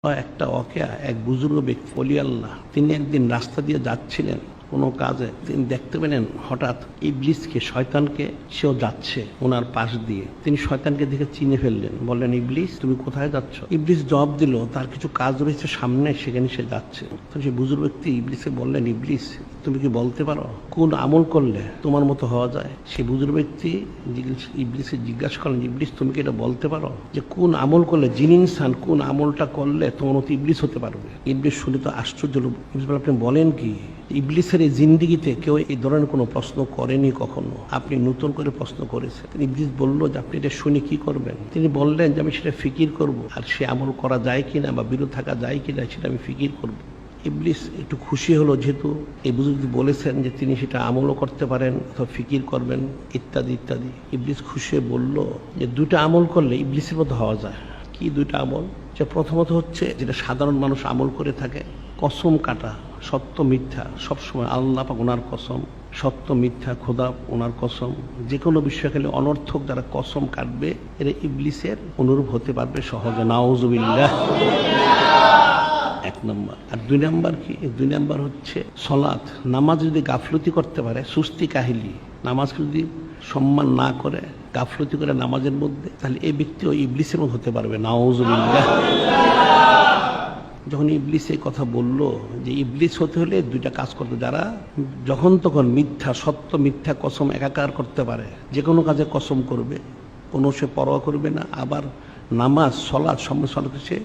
একটা ওয়াকিয়া, এক বুজুর্গ ব্যক্তি ওলি আল্লাহ, তিনি একদিন রাস্তা দিয়ে যাচ্ছিলেন কোনো কাজে। তিনি দেখতে পেলেন হঠাৎ ইবলিসকে, শয়তানকে, সেও যাচ্ছে ওনার পাশ দিয়ে। তিনি শয়তানকে দেখে চিনে ফেললেন, বললেন, ইবলিস তুমি কোথায় যাচ্ছ? ইবলিস জবাব দিল, তার কিছু কাজ রয়েছে সামনে, সেখানে সে যাচ্ছে। তো সেই বুজুর্গ ব্যক্তি ইবলিসকে বললেন, ইবলিস তুমি কি বলতে পারো কোন আমল করলে তোমার মতো হওয়া যায়? সেই বুজুর্গ ব্যক্তি ইবলিসকে জিজ্ঞাসা করলেন, ইবলিস তুমি কি এটা বলতে পারো যে কোন আমল করলে, জিন ইনসান কোন আমলটা করলে তোমার মতো ইবলিস হতে পারবে? ইবলিস শুনে তো আশ্চর্য হলো। আপনি বলেন কি? ইবলিসের এই জিন্দিগিতে কেউ এই ধরনের কোনো প্রশ্ন করেনি কখনো, আপনি নতুন করে প্রশ্ন করেছেন। ইবলিস বলল যে আপনি এটা শুনে কি করবেন? তিনি বললেন যে আমি সেটা ফিকির করব, আর সে আমল করা যায় কিনা বা বিরত থাকা যায় কিনা সেটা আমি ফিকির করব। ইবলিস একটু খুশি হলো, যেহেতু এই বুজুর্গ বলেছেন যে তিনি সেটা আমলও করতে পারেন অথবা ফিকির করবেন ইত্যাদি ইত্যাদি। ইবলিস খুশি হয়ে বলল যে দুইটা আমল করলে ইবলিসের মতো হওয়া যায়। কি দুইটা আমল? যে প্রথমত হচ্ছে যেটা সাধারণ মানুষ আমল করে থাকে, কসম কাটা, সত্য মিথ্যা সবসময় আল্লাহ পাক ওনার কসম, সত্য মিথ্যা খোদা ওনার কসম, যে কোনো বিষয় খেলে অনর্থক যারা কসম কাটবে এরা ইবলিসের অনুরূপ হতে পারবে সহজে। নাউজুবিল্লাহ। এক নম্বর। আর দুই নম্বর কি? দুই নম্বর হচ্ছে সলাত, নামাজ যদি গাফলতি করতে পারে, সুস্তি কাহিলি, নামাজকে যদি সম্মান না করে, গাফলতি করে নামাজের মধ্যে, তাহলে এই ব্যক্তিও ইবলিসের মতো হতে পারবে। নাউজুবিল্লাহ। যখন ইবলিস এই কথা বলল যে ইবলিস হতে হলে দুইটা কাজ করতে, যারা যখন তখন মিথ্যা, সত্য মিথ্যা কসম একাকার করতে পারে, যে কোনো কাজে কসম করবে, কোনো সে পরোয়া করবে না, আবার নামাজ সলাৎ সম্বন্ধে সে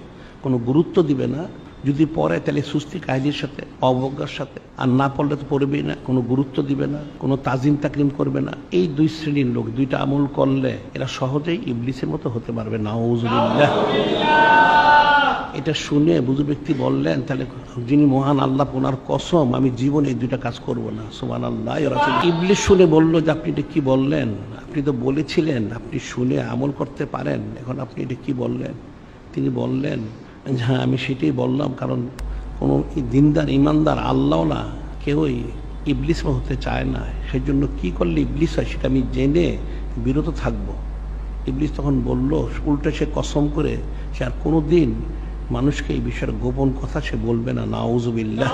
কোনো গুরুত্ব দিবে না, যদি পড়ে তাহলে সুস্থি কাহিনীর সাথে, অবজ্ঞার সাথে, আর না পড়লে তো পড়বেই না, কোনো গুরুত্ব দিবে না, কোনো তাজিম তাকরিম করবে না। এই দুই শ্রেণীর লোক দুইটা আমল করলে এরা সহজেই ইবলিসের মতো হতে পারবে। নাউজুবিল্লাহ। এটা শুনে বুজুর্গ ব্যক্তি বললেন, তাহলে যিনি মহান আল্লাহ ওনার কসম, আমি জীবনে এই দুইটা কাজ করব না। সুবহানাল্লাহ। ইবলিস শুনে বলল যে আপনি এটা কি বললেন? আপনি তো বলেছিলেন আপনি শুনে আমল করতে পারেন, এখন আপনি এটা কি বললেন? তিনি বললেন, হ্যাঁ আমি সেটাই বললাম, কারণ কোনো দিনদার ইমানদার আল্লাহ না কেউই ইবলিস হতে চায় না, সেজন্য কি করলে ইবলিস হয় সেটা আমি জেনে বিরত থাকব। ইবলিস তখন বলল, উল্টে সে কসম করে সে আর কোনো দিন মানুষকে এই বিষয়ের গোপন কথা সে বলবে না। নাউজুবিল্লাহ।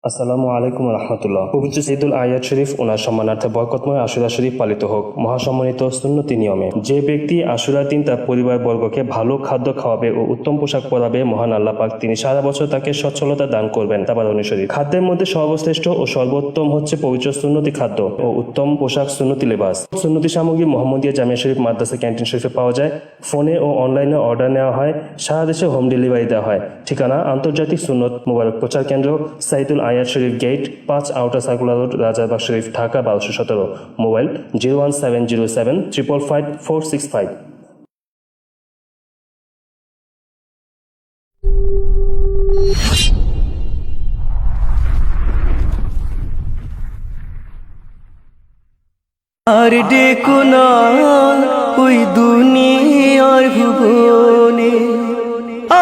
আসসালামু আলাইকুম রহমতুল্লাহ। পবিত্র ঈদুল আয়াত শরীফ ওনার সম্মানার্থে বরকতময় আশুরা শরীফ পালিত হোক মহাসম্মানিত সুন্নতি নিয়মে। যে ব্যক্তি আশুরার দিন তার পরিবার বর্গকে ভালো খাদ্য খাওয়াবে ও উত্তম পোশাক পরাবে, মহান আল্লাহ পাক তিনি সারা বছর তাকে সচ্ছলতা দান করবেন। তাবারনী শরীফ। খাদ্যের মধ্যে সর্বশ্রেষ্ঠ ও সর্বোত্তম হচ্ছে পবিত্র সুন্নতি খাদ্য ও উত্তম পোশাক সুন্নতি লেবাস। সুন্নতি সামগ্রী মোহাম্মদিয়া জামিয়া শরীফ মাদ্রাসা ক্যান্টিন শরীফে পাওয়া যায়। ফোনে ও অনলাইনে অর্ডার নেওয়া হয়। সারা দেশে হোম ডেলিভারি দেওয়া হয়। ঠিকানা আন্তর্জাতিক সুন্নত মুবারক প্রচার কেন্দ্র, Saidul Ayat Sharif gate 5, outer circular road, Rajarbag Sharif, Dhaka 1217। Mobile 01707 555 465। আর ডেকো না ওই দুনিয়ার ভুবনে,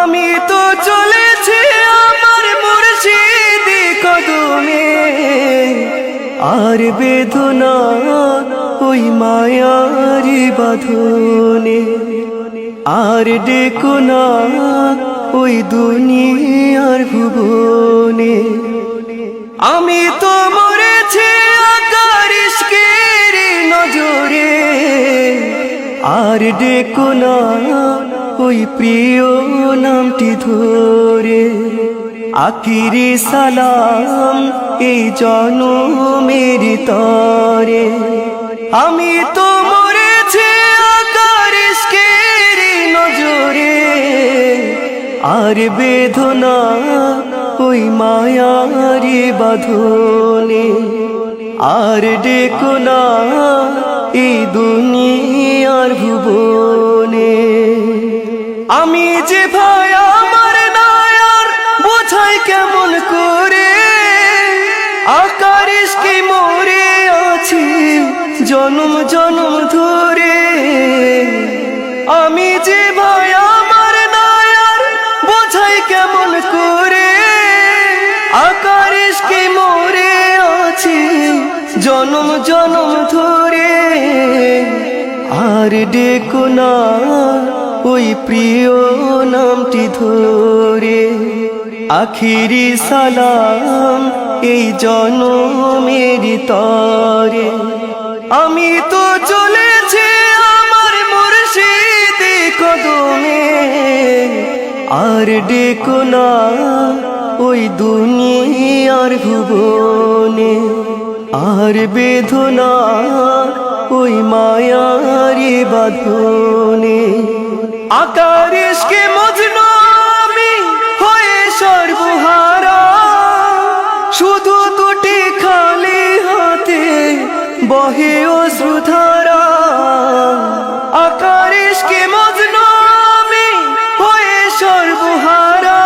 আমি তো চলেছি আমার মুর্শিদি কদমে। আর বেদনা ওই মায়ার বাঁধনে, আর ডেকো না ওই দুনিয়ার ভুবনে। আমি তো মরেছি আকার ইশকের নজরে, আর ডেকো না ওই প্রিয় নামটি ধরে। আখিরি সালাম এই জনমের তরে, আমি তো মরেছি আকার ইশকের নজরে। আর বেদনা ওই মায়ার বাঁধনে, আর ডেকো না এই দুনিয়ার ভুবনে। আমি যে ভাই আমার নায়ার বোঝাই কেমন করে, আকার ইশকে মরে আছি জনম জনম ধরে। আমি যে ভাই আমার নায়ার আছি জনম জনম ধরে, আর ডেকো না ওই প্রিয় নামটি ধরে। আখিরি সালাম এই জনমের তরে, আমি তো চলেছি আমার মুর্শিদি কদমে, আর ডেকো না ওই দুনিয়ার ভুবনে, আর বেদনা ওই মায়ারি বাঁধনে। আকার ইশকে মজনু আমি হয়ে সর্বহারা, শুধু দুটি খালি হাতে বহে অশ্রুধারা। আকার ইশকে মজনু আমি হয়ে সর্বহারা,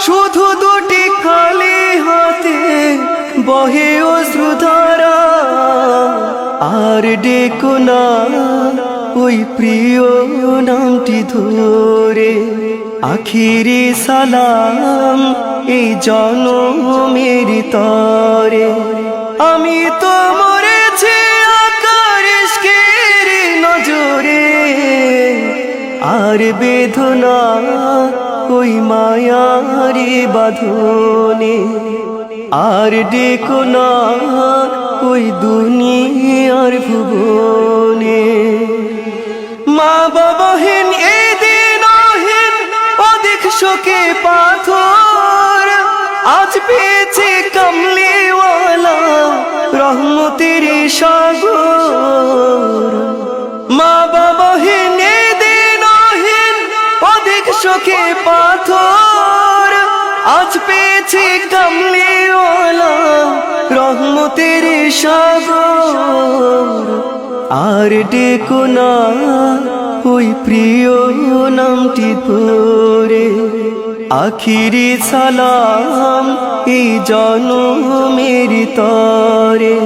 শুধু দুটি খালি হাতে বহে অশ্রুধারা। আর ডেকো না ওই প্রিয় নামটি ধরে, আখিরি সালাম এই জনমের তরে। আমি তো মরেছি আকার ইশকের নজরে, আর বেদনা ওই মায়ারি বাঁধনে, আর ডেকো না ওই দুনিয়ার ভুবনে। মা বাবাহীন এই দিনহীন অধিক শোকে পাথর, আজ পেয়েছে কামলিওয়ালা রহমতের সাগর। মা বাবাহীন এই দিনহীন অধিক শোকে পাথর, আজ পেয়েছে কামলিওয়ালা রহমতের সাগর। আর ডেকো না ওই প্রিয় নামটি ধরে, আখিরি সালাম এই জনমের তরে।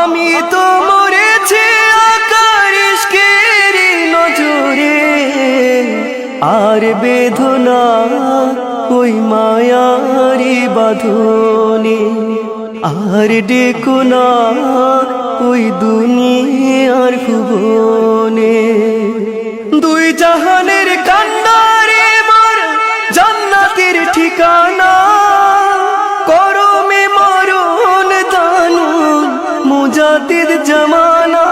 আমি তো মরেছি আকার ইশকের নজরে, আর বেদনা ওই মায়ারি বাঁধনে, আর ডেকো না ওই দুনিয়ার ভুবনে। দুই জাহানের কান্নারে মোর জান্নাতের ঠিকানা, করমে মরণ দানুন মুজাদ্দিদ জামানা।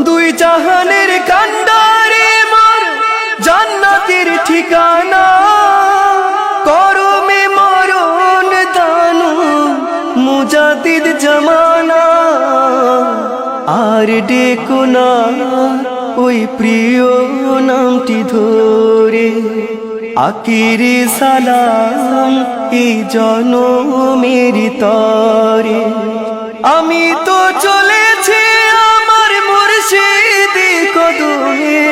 দুই জাহানের কান্নারে মোর জান্নাতের ঠিকানা, করমে মরণ দানুন মুজাদ্দিদ জামানা। আর ডেকো না ওই প্রিয় নামটি ধরে, আখিরি সালাম এই জনমের তরে। আমি তো চলেছি আমার মুর্শিদি কদমে,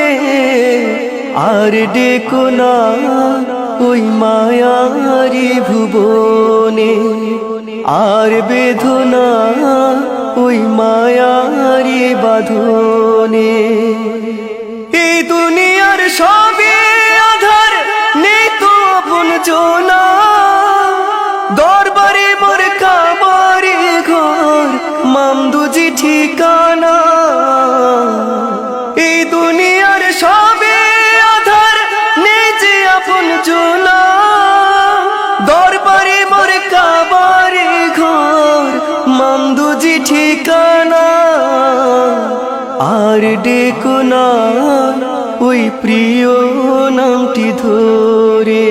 আর ডেকো না ওই মায়ারি ভুবনে, আর বেদনা ওই মায়ারি বাঁধনে। এই দুনিয়ার সবে আধার নেই তো আপন জোনা, দরবারে মোর কাবারে ঘর মামদুজি ঠিকানা। এই দুনিয়ার সবে আধার নেই যে আপন জোনা, দরবারে মোর কাবারে ঘর মামদুজি ঠিকানা। আর ডেকো না ওই প্রিয় নামটি ধরে,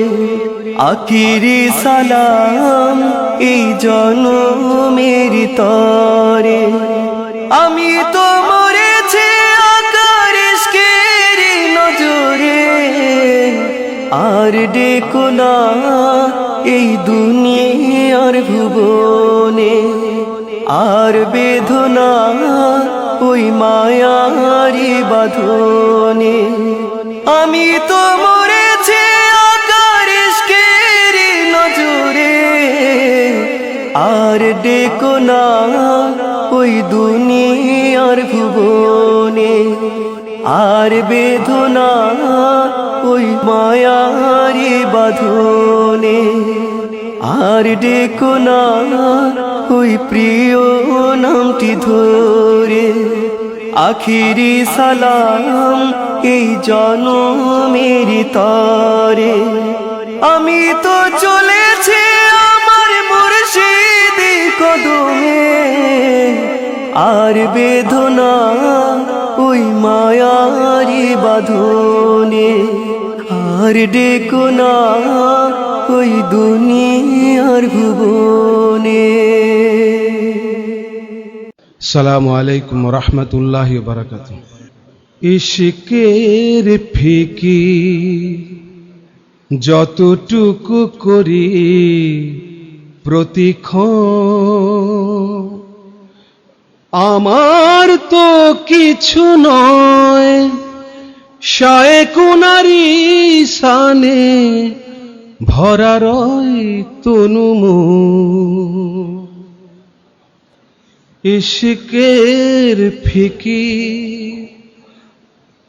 আখিরি সালাম এই জনমের তরে। আমি তো মরেছি আকার ইশকের নজরে, আর ডেকো না এই দুনিয়ার ভুবনে, আর বেদনা ওই মায়ারি বাঁধনে। আমি তো মরেছি আকার ইশকের নজরে, আর ডেকো না ওই দুনিয়ার ভুবনে, আর বেদনা ওই মায়ারি বাঁধনে। আর ডেকো না ওই প্রিয় নামটি ধরে, আখিরি সালাম এই জনমের তরে। আমি তো চলেছি আমার মুর্শিদি কদমে, আর বেদনা ওই মায়ারি বাঁধনে। আর ডেকো না ওই দুনিয়ার ভুবনে। আসসালামু আলাইকুম রহমতুল্লাহি ওয়া বারাকাতুহু। ইশকের ফিকি যতটুকু করি প্রতিক্ষণ, আমার তো কিছু নয় শায়কুনারি সানে ভরা রয় তনুমন। ইশকের ফিকি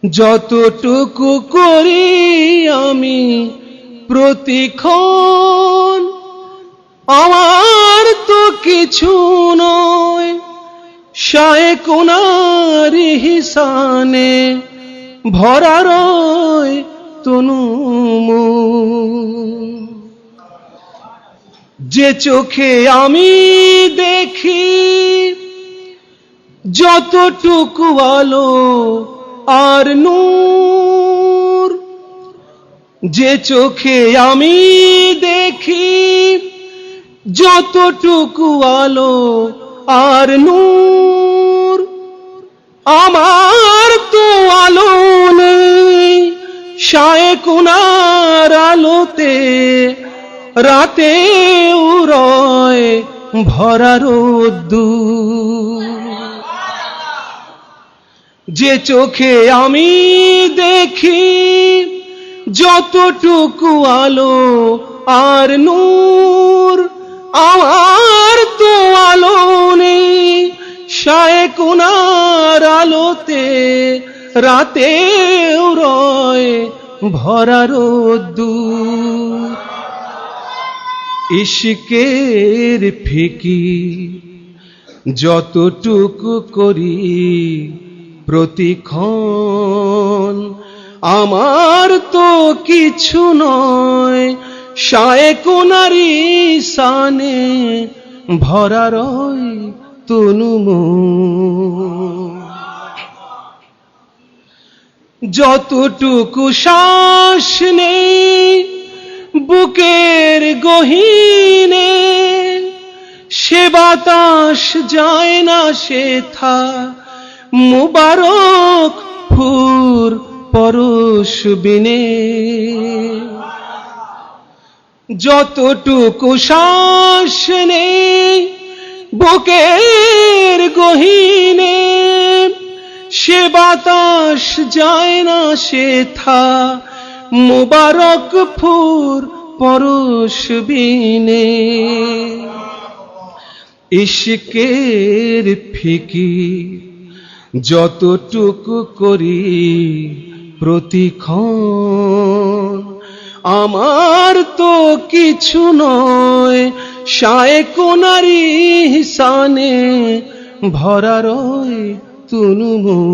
যতটুকু করি আমি প্রতিক্ষণ, আমার তো কিছু নয় শায়কুনারি হিসানে ভরা রয় তনুমন। যে চোখে আমি দেখি যতটুকু আলো আর নূর, যে চোখে আমি দেখি যতটুকু আলো আর নূর, আমার তো আলো নেই শায়কুনার আলোতে, রাতে উড়য় ভরা রোদ্দুর। যে চোখে আমি দেখি যতটুকু আলো আর নূর, আমার তো আলো নেই শায়কুনার আলোতে, রাতে উড়য় ভরা রোদ্দুর। ইশকের ফিকি যতটুকু করি প্রতিক্ষণ, আমার তো কিছু নয় শায়কুনারি সানে ভরা রয় তনুমন। যতটুকু শ্বাস নেই বুকের গহীনে, সে বাতাস যায় না সেথা মুবারক ফুর পরশ বিনে। যতটুকু শ্বাস নেই বুকের গহীনে, সে বাতাস যায় না সেথা মুবারক ফুর পরশ বিনে। ইশকের ফিকি যতটুকু করি প্রতিক্ষণ, আমার তো কিছু নয় শায়কুনারি হিসানে ভরা রয় তনুমন।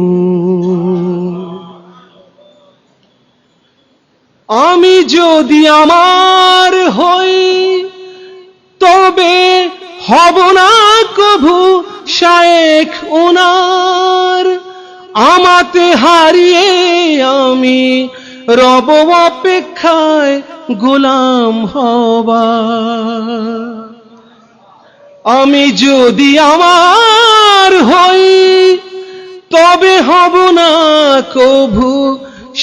আমি যদি আমার হই তবে হব না কভু শায়েখ ওনার, আমাতে হারিয়ে আমি রব অপেক্ষায় গোলাম হবার। আমি যদি আমার হই তবে হব না কভু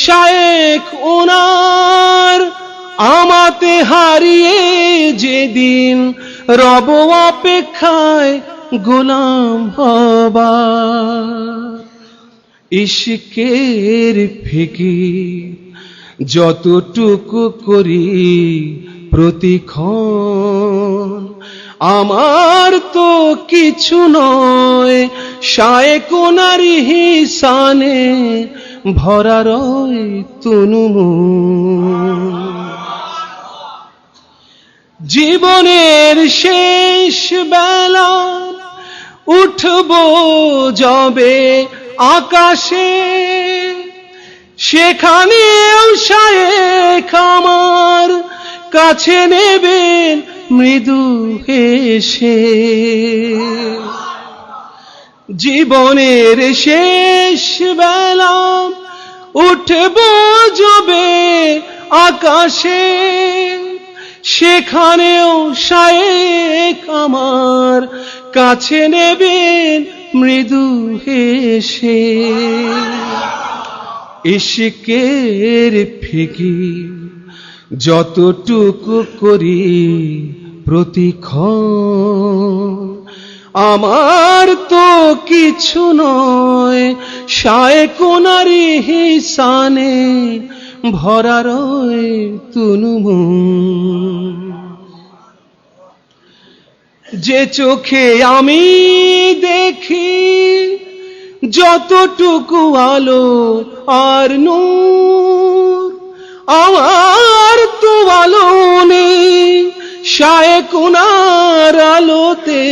শায়েখ ওনার, আমাতে হারিয়ে যেদিন রব অপেক্ষায় গোলাম হবার। ইশকের ফিকি যতটুকু করি প্রতিক্ষণ, আমার তো কিছু নয় শায়কুনারি হিসানে ভরা রয় তনুমন। জীবনের শেষ বেলা উঠব যবে আকাশে, সেখানেও শায়েখ আমার কাছে নেবেন মৃদু হেসে। জীবনের শেষ বেলা উঠব যবে আকাশে, সেখানেও শায়েখ আমার কাছে নেবেন মৃদু হেসে। ইশকের ফিকির যতটুকু করি প্রতিক্ষণ, আমার তো কিছু নয় শায়েখ নারী হিসানে ভরা রয় তুনুমন। যে চোখে আমি দেখি যতটুকু আলো আর নূর, আমার তো আলো নেই শায়েখ নার আলোতে,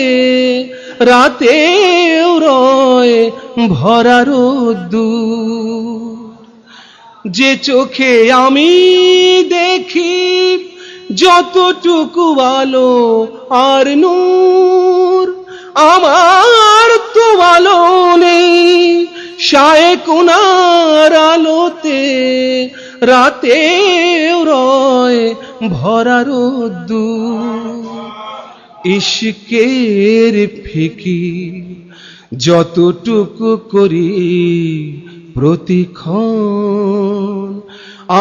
রাতেও রয় ভরা রোদ্দুর। যে চোখে আমি দেখি যতটুকু আলো আর নূর, আমার তো আলো নেই শায়েখ নার আলোতে, রাতেও রয় ভরা রোদ্দুর। ইশকের ফিকির যতটুকু করি প্রতিক্ষণ,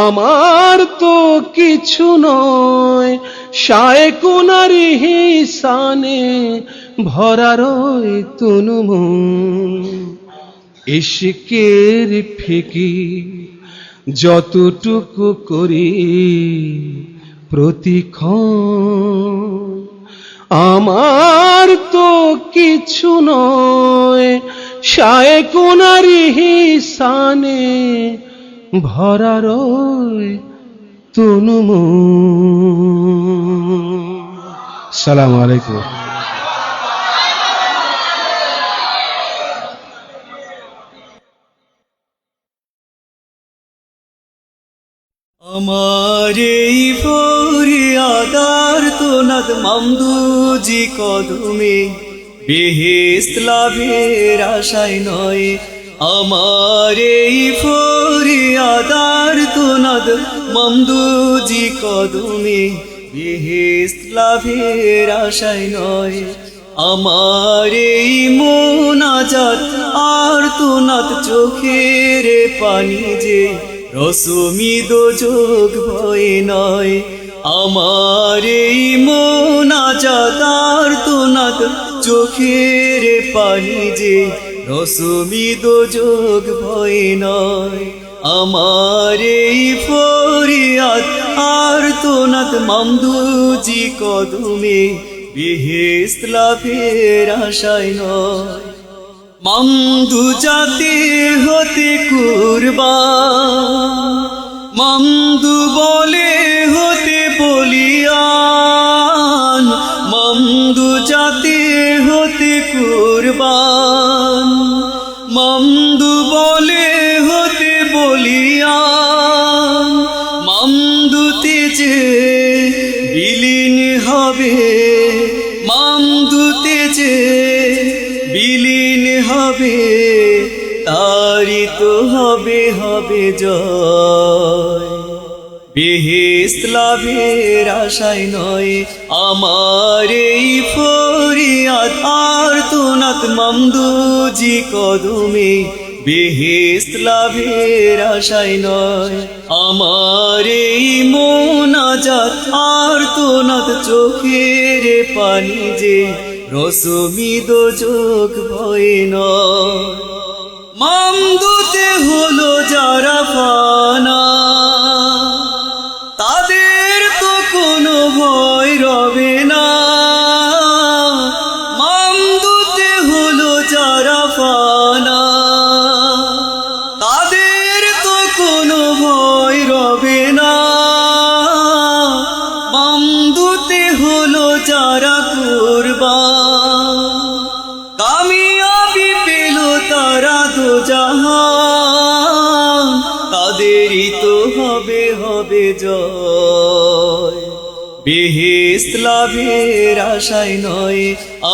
আমার তো কিছু নয় শায়েখ নারী হিসানে ভরা রয় তুনুমন। ইশকের ফিকির যতটুকু করি প্রতিক্ষণ, আমার তো কিছু নয় শায়েখ নারী হিসানে ভরা রয় তুনুমন। আসসালামু আলাইকুম। আমার এই ফরিয়াদার তোনাদ মামদুজি কদমে, বেহেশত লাভের আশায় নয়। আমার এই ফরিয়াদার তোনাদ মামদুজি কদমে, বেহেশত লাভের আশায় নয়। আমার এই মোনাজাত আর তোনাদ চোখের পানি যে, রসমি দোজখ ভয় নয়। আমার এই মোনাজাত আর তোনাদ চোখের পানি যে, রসমি দোজখ ভয় নয়। আমার এই ফরিয়াদ আর তোনাদ মামদুজি কদমে, বেহেশত লাভের আশায় নয়। মামদু জাতি হতে কুরবান, মামদু বলে হতে বলিয়ান। মামদু জাতি হতে কুরবান, মামদু বলে হতে বলিয়ান। মামদুতে যে বিলীন হবে, মামদুতে যে বিলীন হবে, তারি তো হবে হবে জয়। বেহেশত লাভের আশায় নয় আমার এই ফরিয়াদ আর তোনাদ মামদুজি কদমে, বেহেশত লাভের আশায় নয়। আমার এই মোনাজাত আর তোনাদ চোখের পানি যে, রসমি দোজখ ভয় নয়। মামদুতে হলো যারা ফানা, তাদের তো কোনো ভয় রবে না। মামদুতে হলো যারা ফানা, তাদের তো কোনো ভয় রবে না। মামদুতে হবে জয়। বেহেশত লাভের আশায় নয়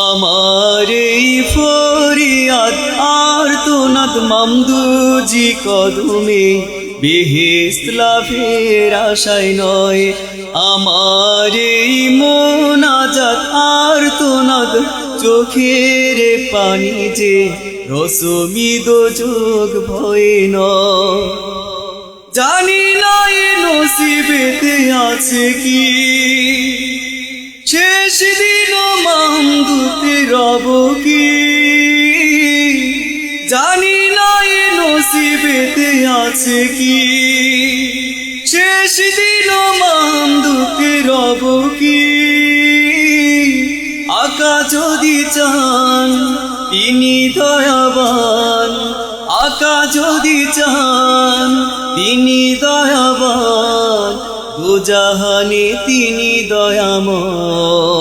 আমার এই ফরিয়াদ, আর্তনাদ মামদুজি কদমে। বেহেশত লাভের আশায় নয় আমার এই মোনাজাত, আর্তনাদ চোখের পানি যে রসমি দোজখ ভয় নয়। জানি না এ নসিবেতে আছে কি, শেষ দিন মামদুতে রব কি। জানি না এ নসিবেতে আছে কি, শেষ দিন মামদুতে রব কি। আকা যদি চান তিনি দয়াবান, আকা যদি চান তিনি দয়াবান, দুজাহানে তিনি দয়াময়।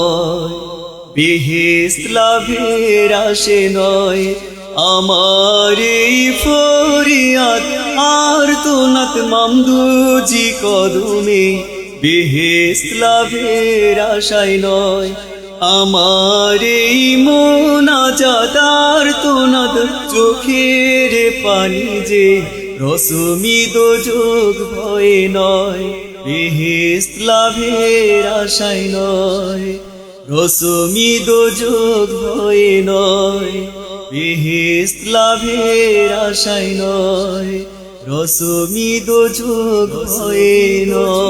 বেহেশত লাভের আশে নয় আমার এই ফরিয়াদ, আর্তনাদ মামদুজি কদমে। বেহেশত লাভের আশায় নয় আমার এই মোনাজাত, আর্তনাদ চোখের পানি যে রসমি দোজখ ভয় নয়। বেহেশত লাভের আশায় নয় রসমি দোজখ ভয় নয়। বেহেশত লাভের আশায় নয় রসমি দোজখ ভয় নয়।